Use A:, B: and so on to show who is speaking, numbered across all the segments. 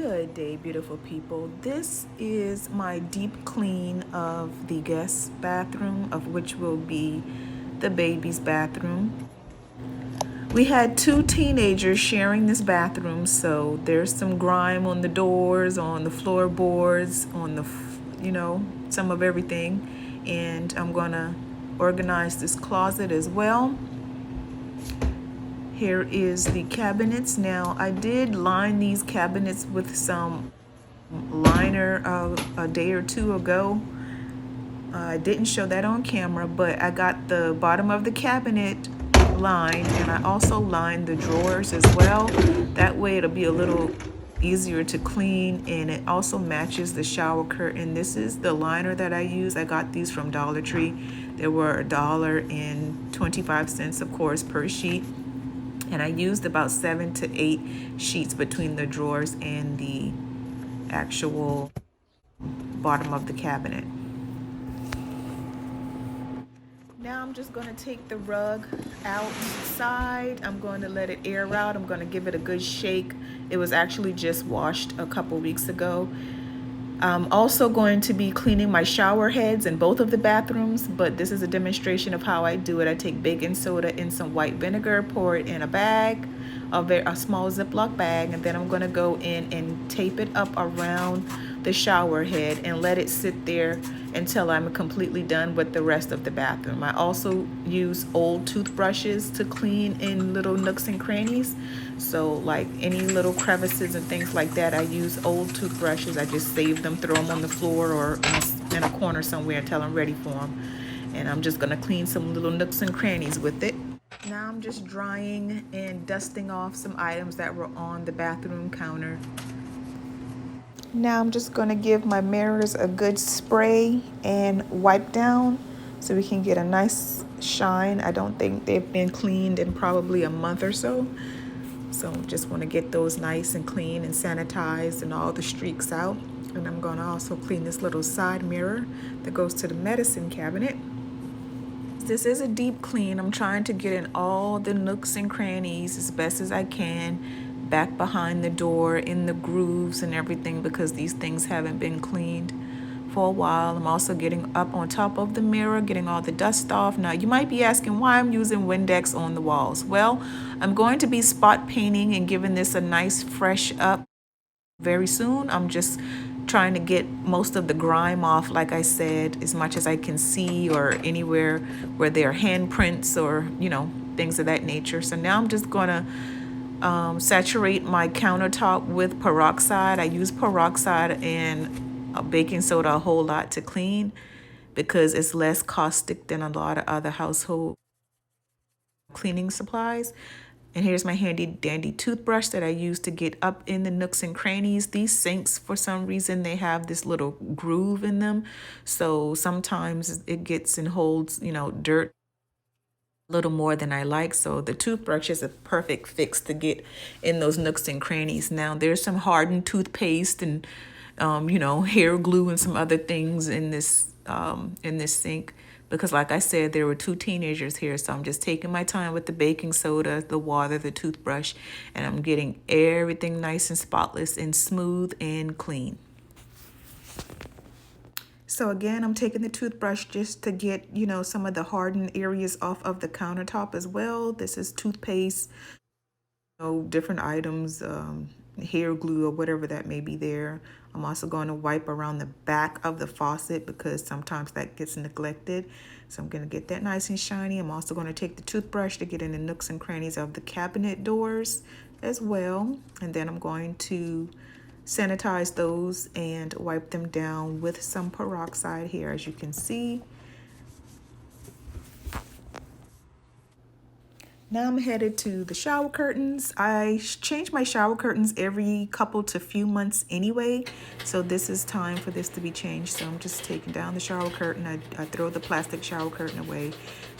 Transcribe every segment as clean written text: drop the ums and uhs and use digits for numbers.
A: Good day, beautiful people. This is my deep clean of the guest bathroom, of which will be the baby's bathroom. We had two teenagers sharing this bathroom, so there's some grime on the doors, on the floorboards, on the, some of everything. And I'm gonna organize this closet as well. Here is the cabinets. Now, I did line these cabinets with some liner a day or two ago. I didn't show that on camera, but I got the bottom of the cabinet lined, and I also lined the drawers as well. That way it'll be a little easier to clean, and it also matches the shower curtain. This is the liner that I use. I got these from Dollar Tree. They were $1.25, of course, per sheet. And I used about 7 to 8 sheets between the drawers and the actual bottom of the cabinet. Now I'm just going to take the rug outside. I'm going to let it air out. I'm going to give it a good shake. It was actually just washed a couple weeks ago. I'm also going to be cleaning my shower heads in both of the bathrooms, but this is a demonstration of how I do it. I take baking soda and some white vinegar, pour it in a bag, a small Ziploc bag, and then I'm going to go in and tape it up around the shower head and let it sit there until I'm completely done with the rest of the bathroom. I also use old toothbrushes to clean in little nooks and crannies. So like any little crevices and things like that, I use old toothbrushes. I just save them, throw them on the floor or in a corner somewhere until I'm ready for them. And I'm just gonna clean some little nooks and crannies with it. Now I'm just drying and dusting off some items that were on the bathroom counter. Now I'm just going to give my mirrors a good spray and wipe down so we can get a nice shine. I don't think they've been cleaned in probably a month or so. So just want to get those nice and clean and sanitized and all the streaks out. And I'm going to also clean this little side mirror that goes to the medicine cabinet. This is a deep clean. I'm trying to get in all the nooks and crannies as best as I can, back behind the door, in the grooves and everything, because these things haven't been cleaned for a while. I'm also getting up on top of the mirror, getting all the dust off. Now, you might be asking why I'm using Windex on the walls. Well, I'm going to be spot painting and giving this a nice fresh up very soon. I'm just trying to get most of the grime off, like I said, as much as I can see, or anywhere where there are handprints or, things of that nature. So now I'm just gonna saturate my countertop with peroxide. I use peroxide and baking soda a whole lot to clean because it's less caustic than a lot of other household cleaning supplies. And here's my handy dandy toothbrush that I use to get up in the nooks and crannies. These sinks, for some reason, they have this little groove in them. So sometimes it gets and holds, dirt a little more than I like. So the toothbrush is a perfect fix to get in those nooks and crannies. Now there's some hardened toothpaste and, hair glue and some other things in this sink, because like I said, there were two teenagers here. So I'm just taking my time with the baking soda, the water, the toothbrush, and I'm getting everything nice and spotless and smooth and clean. So again, I'm taking the toothbrush just to get, some of the hardened areas off of the countertop as well. This is toothpaste, different items, hair glue or whatever that may be there. I'm also going to wipe around the back of the faucet because sometimes that gets neglected. So I'm going to get that nice and shiny. I'm also going to take the toothbrush to get in the nooks and crannies of the cabinet doors as well. And then I'm going to sanitize those and wipe them down with some peroxide here, as you can see. Now I'm headed to the shower curtains. I change my shower curtains every couple to few months anyway, so this is time for this to be changed. So I'm just taking down the shower curtain. I throw the plastic shower curtain away.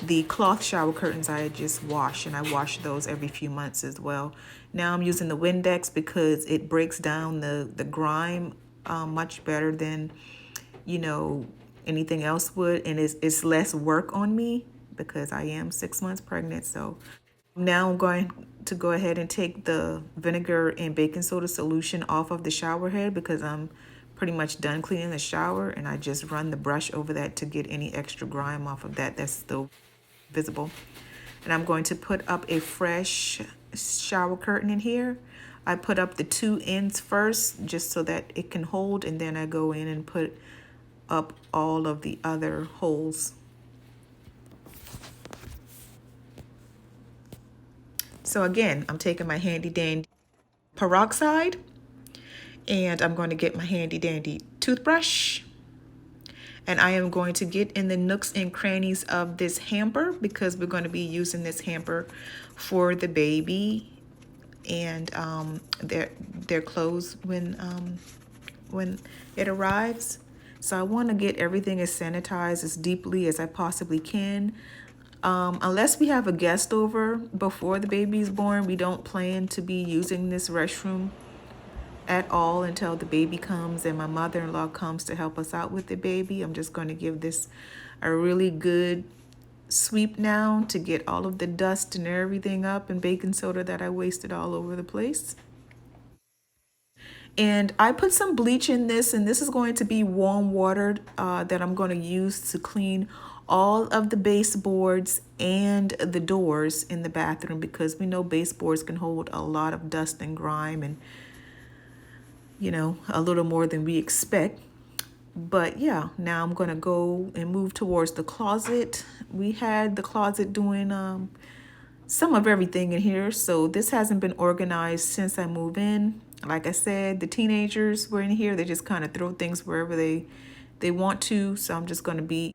A: The cloth shower curtains I just wash, and I wash those every few months as well. Now I'm using the Windex because it breaks down the grime much better than, anything else would, and it's less work on me because I am 6 months pregnant. So Now I'm going to go ahead and take the vinegar and baking soda solution off of the shower head because I'm pretty much done cleaning the shower, and I just run the brush over that to get any extra grime off of that that's still visible. And I'm going to put up a fresh shower curtain in here. I put up the two ends first just so that it can hold, and then I go in and put up all of the other holes. So again, I'm taking my handy dandy peroxide, and I'm going to get my handy dandy toothbrush, and I am going to get in the nooks and crannies of this hamper because we're going to be using this hamper for the baby and their clothes when it arrives. So I want to get everything as sanitized as deeply as I possibly can. Unless we have a guest over before the baby is born, we don't plan to be using this restroom at all until the baby comes and my mother-in-law comes to help us out with the baby. I'm just going to give this a really good sweep now to get all of the dust and everything up and baking soda that I wasted all over the place. And I put some bleach in this, and this is going to be warm water that I'm going to use to clean all of the baseboards and the doors in the bathroom because we know baseboards can hold a lot of dust and grime and, you know, a little more than we expect. But yeah, now I'm gonna go and move towards the closet. We had the closet doing some of everything in here, so this hasn't been organized since I moved in. Like I said, the teenagers were in here. They just kind of throw things wherever they want to, so I'm just gonna be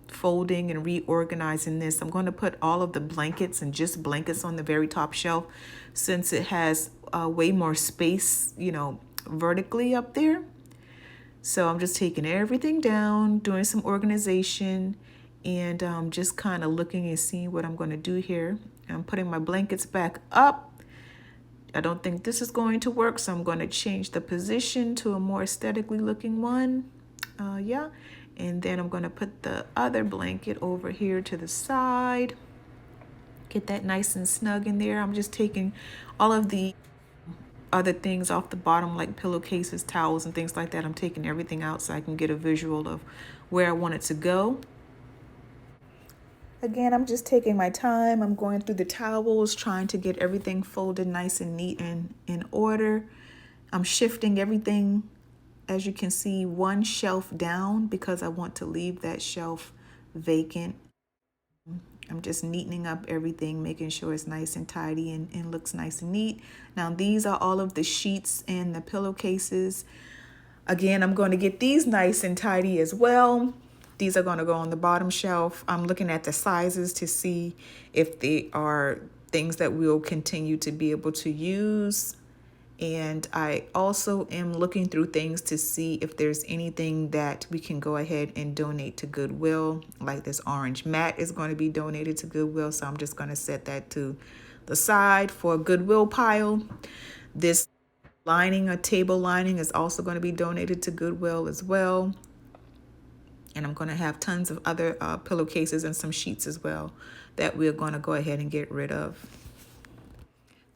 A: folding and reorganizing this. I'm going to put all of the blankets and just blankets on the very top shelf since it has way more space, you know, vertically up there. So I'm just taking everything down, doing some organization, and just kind of looking and seeing what I'm going to do here. I'm putting my blankets back up. I don't think this is going to work, so I'm going to change the position to a more aesthetically looking one. Yeah, and then I'm going to put the other blanket over here to the side. Get that nice and snug in there. I'm just taking all of the other things off the bottom like pillowcases, towels, and things like that. I'm taking everything out so I can get a visual of where I want it to go. Again, I'm just taking my time. I'm going through the towels, trying to get everything folded nice and neat and in order. I'm shifting everything, as you can see, one shelf down because I want to leave that shelf vacant. I'm just neatening up everything, making sure it's nice and tidy and looks nice and neat. Now, these are all of the sheets and the pillowcases. Again, I'm going to get these nice and tidy as well. These are going to go on the bottom shelf. I'm looking at the sizes to see if they are things that we'll continue to be able to use. And I also am looking through things to see if there's anything that we can go ahead and donate to Goodwill. Like this orange mat is going to be donated to Goodwill. So I'm just going to set that to the side for a Goodwill pile. This lining, a table lining, is also going to be donated to Goodwill as well. And I'm going to have tons of other pillowcases and some sheets as well that we're going to go ahead and get rid of.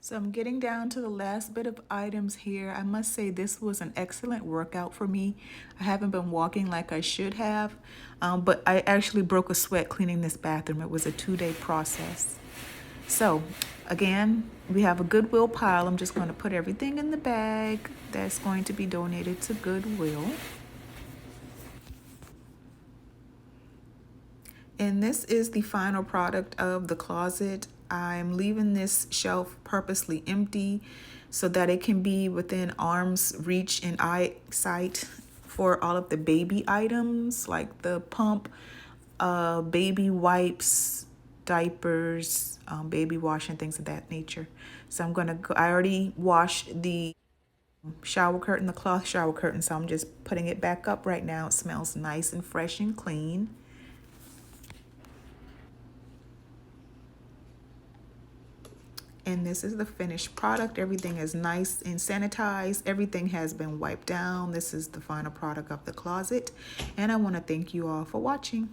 A: So I'm getting down to the last bit of items here. I must say this was an excellent workout for me. I haven't been walking like I should have, but I actually broke a sweat cleaning this bathroom. It was a 2-day process. So again, we have a Goodwill pile. I'm just going to put everything in the bag that's going to be donated to Goodwill. And this is the final product of the closet. I'm leaving this shelf purposely empty so that it can be within arm's reach and eyesight for all of the baby items like the pump, baby wipes, diapers, baby wash, and things of that nature. So I'm gonna go, I already washed the shower curtain, the cloth shower curtain, so I'm just putting it back up right now. It smells nice and fresh and clean. And this is the finished product. Everything is nice and sanitized. Everything has been wiped down. This is the final product of the closet. And I want to thank you all for watching.